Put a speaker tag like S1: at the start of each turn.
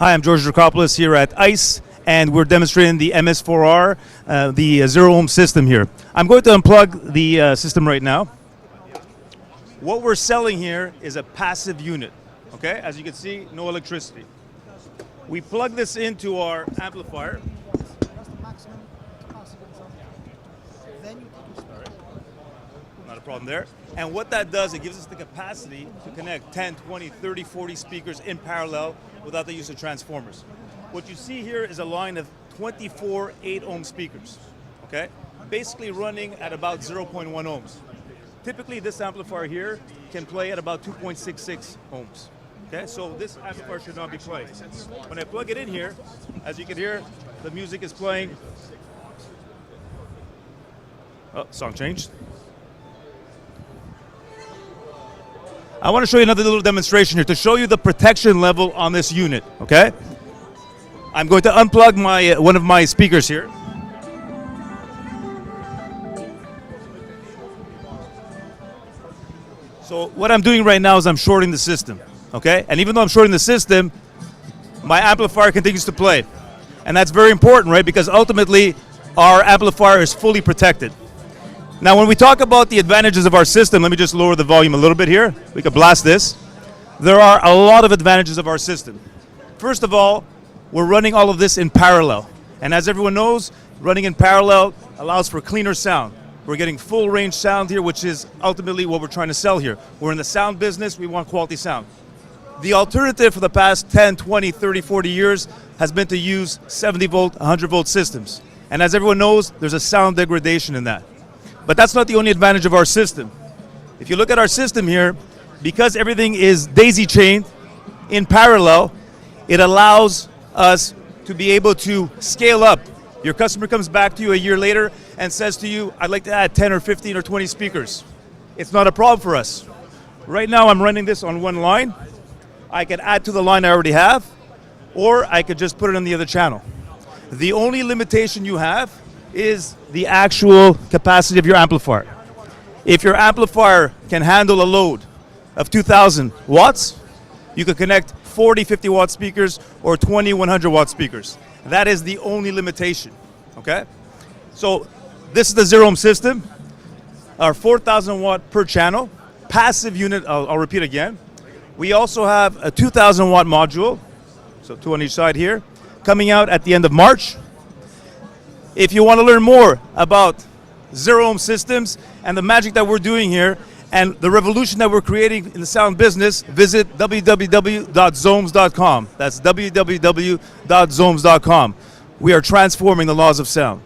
S1: Hi, I'm George Dracopoulos here at ISE, and we're demonstrating the MS4R, the Zero-Ohm system here. I'm going to unplug the system right now. What we're selling here is a passive unit, okay? As you can see, no electricity. We plug this into our amplifier. Not a problem there. And what that does, it gives us the capacity to connect 10, 20, 30, 40 speakers in parallel without the use of transformers. What you see here is a line of 24 8-ohm speakers, okay? Basically running at about 0.1 ohms. Typically, this amplifier here can play at about 2.66 ohms. Okay, so this amplifier should not be playing. When I plug it in here, as you can hear, the music is playing. Oh, song changed. I want to show you another little demonstration here to show you the protection level on this unit, okay? I'm going to unplug my one of my speakers here. So what I'm doing right now is I'm shorting the system, okay? And even though I'm shorting the system, my amplifier continues to play. And that's very important, right? Because ultimately, our amplifier is fully protected. Now, when we talk about the advantages of our system, let me just lower the volume a little bit here. We could blast this. There are a lot of advantages of our system. First of all, we're running all of this in parallel. And as everyone knows, running in parallel allows for cleaner sound. We're getting full range sound here, which is ultimately what we're trying to sell here. We're in the sound business, we want quality sound. The alternative for the past 10, 20, 30, 40 years has been to use 70 volt, 100 volt systems. And as everyone knows, there's a sound degradation in that. But that's not the only advantage of our system. If you look at our system here, because everything is daisy chained in parallel, it allows us to be able to scale up. Your customer comes back to you a year later and says to you, I'd like to add 10 or 15 or 20 speakers. It's not a problem for us. Right now I'm running this on one line. I can add to the line I already have, or I could just put it on the other channel. The only limitation you have is the actual capacity of your amplifier. If your amplifier can handle a load of 2,000 watts, you could connect 40, 50 watt speakers or 20, 100 watt speakers. That is the only limitation, okay? So this is the Zero-Ohm system, our 4,000 watt per channel, passive unit, I'll repeat again. We also have a 2,000 watt module, so two on each side here, coming out at the end of March. If you want to learn more about Zero-Ohm systems and the magic that we're doing here and the revolution that we're creating in the sound business, visit www.zohms.com. That's www.zohms.com. We are transforming the laws of sound.